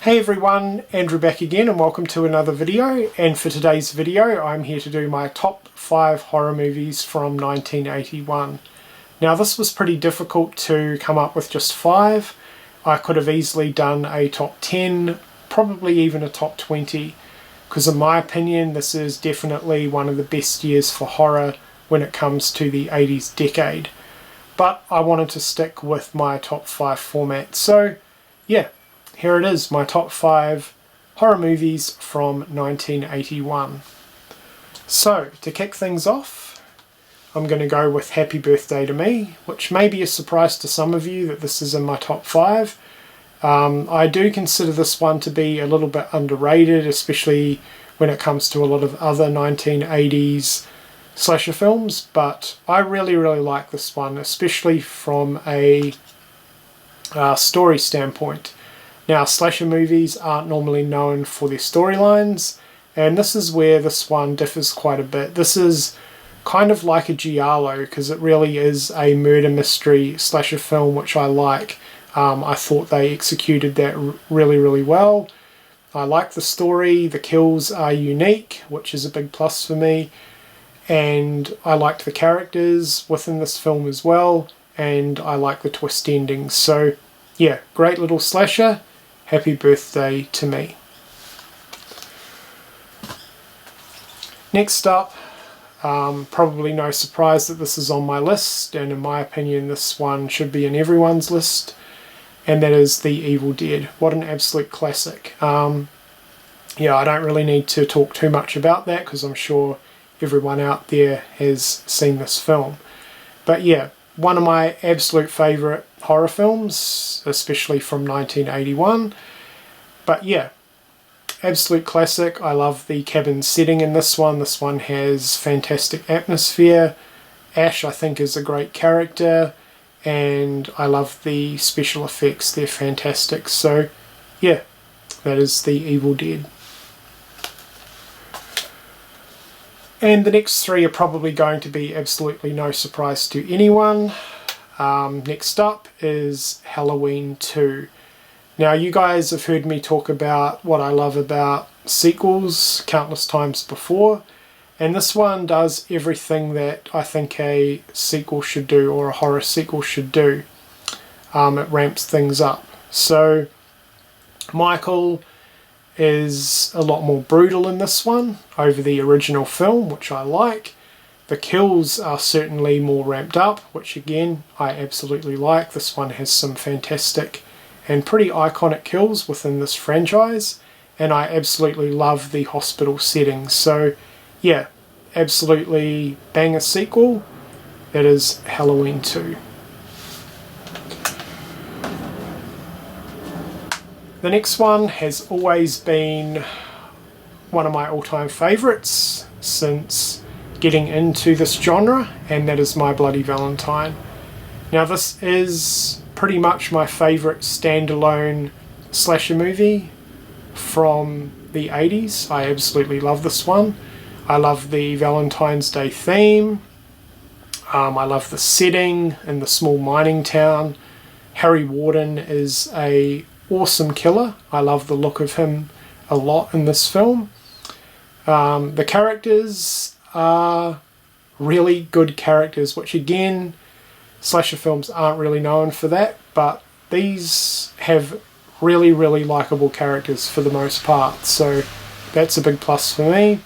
Hey everyone, Andrew back again and welcome to another video, and for today's video I'm here to do my top 5 horror movies from 1981. Now this was pretty difficult to come up with just 5. I could have easily done a top 10, probably even a top 20, because in my opinion this is definitely one of the best years for horror when it comes to the 80s decade. But I wanted to stick with my top 5 format, so yeah. Here it is, my top 5 horror movies from 1981. So, to kick things off, I'm going to go with Happy Birthday to Me, which may be a surprise to some of you that this is in my top 5. I do consider this one to be a little bit underrated, especially when it comes to a lot of other 1980s slasher films, but I really like this one, especially from a story standpoint. Now, slasher movies aren't normally known for their storylines, and this is where this one differs quite a bit. This is kind of like a giallo, because it really is a murder mystery slasher film, which I like. I thought they executed that really well. I like the story, the kills are unique, which is a big plus for me, and I liked the characters within this film as well, and I like the twist endings. So yeah, great little slasher. Happy Birthday to Me. Next up, probably no surprise that this is on my list, and in my opinion this one should be in everyone's list, and that is The Evil Dead. What an absolute classic. Yeah, I don't really need to talk too much about that because I'm sure everyone out there has seen this film. But yeah, one of my absolute favourite horror films, especially from 1981. But yeah, absolute classic. I love the cabin setting in this one. This one has fantastic atmosphere. Ash, I think, is a great character, and I love the special effects. They're fantastic. So yeah, that is The Evil Dead. And the next 3 are probably going to be absolutely no surprise to anyone. Next up is Halloween 2. Now, you guys have heard me talk about what I love about sequels countless times before, and this one does everything that I think a sequel should do, or a horror sequel should do. It ramps things up. So Michael is a lot more brutal in this one over the original film, which I like. The kills are certainly more ramped up, which again I absolutely like. This one has some fantastic and pretty iconic kills within this franchise, and I absolutely love the hospital setting. So yeah, absolutely banger sequel. That is Halloween 2. The next one has always been one of my all-time favourites since getting into this genre, and that is My Bloody Valentine. Now this is pretty much my favourite standalone slasher movie from the 80s. I absolutely love this one. I love the Valentine's Day theme. I love the setting in the small mining town. Harry Warden is a awesome killer. I love the look of him a lot in this film. The characters are really good characters, which again, slasher films aren't really known for that, but these have really likeable characters for the most part, so that's a big plus for me.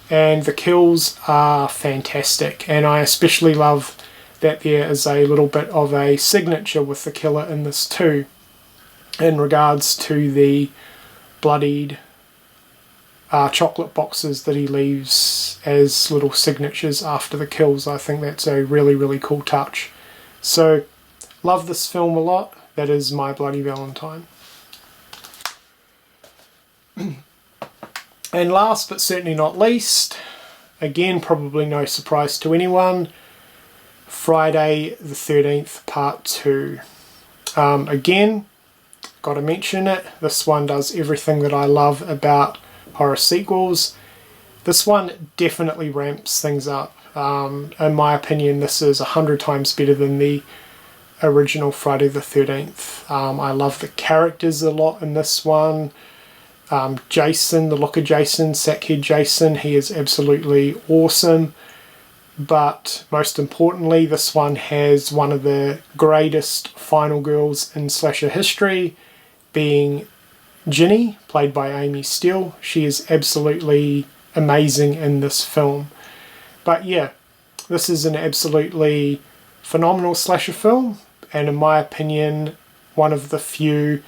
And the kills are fantastic, and I especially love that there is a little bit of a signature with the killer in this too, in regards to the bloodied chocolate boxes that he leaves as little signatures after the kills. I think that's a really cool touch. So, love this film a lot. That is My Bloody Valentine. And last but certainly not least, again probably no surprise to anyone, Friday the 13th Part 2. Again, got to mention it, this one does everything that I love about horror sequels. This one definitely ramps things up. In my opinion, this is 100 times better than the original Friday the 13th. I love the characters a lot in this one. Jason, the look of Jason, Sackhead Jason, he is absolutely awesome. But most importantly, this one has one of the greatest final girls in slasher history, being Ginny, played by Amy Steele. She is absolutely amazing in this film. But yeah, this is an absolutely phenomenal slasher film, and in my opinion, one of the few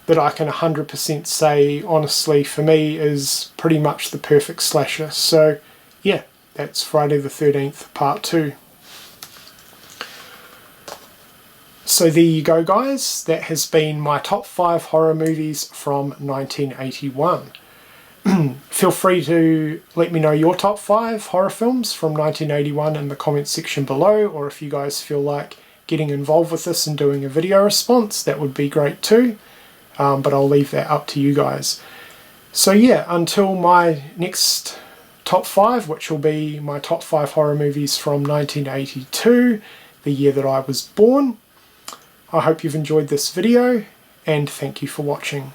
that I can 100% say, honestly, for me, is pretty much the perfect slasher. So yeah, that's Friday the 13th Part 2. So there you go, guys. That has been my top 5 horror movies from 1981. Feel free to let me know your top 5 horror films from 1981 in the comments section below, or if you guys feel like getting involved with this and doing a video response, that would be great too. But I'll leave that up to you guys. So yeah, until my next top 5, which will be my top 5 horror movies from 1982, the year that I was born. I hope you've enjoyed this video, and thank you for watching.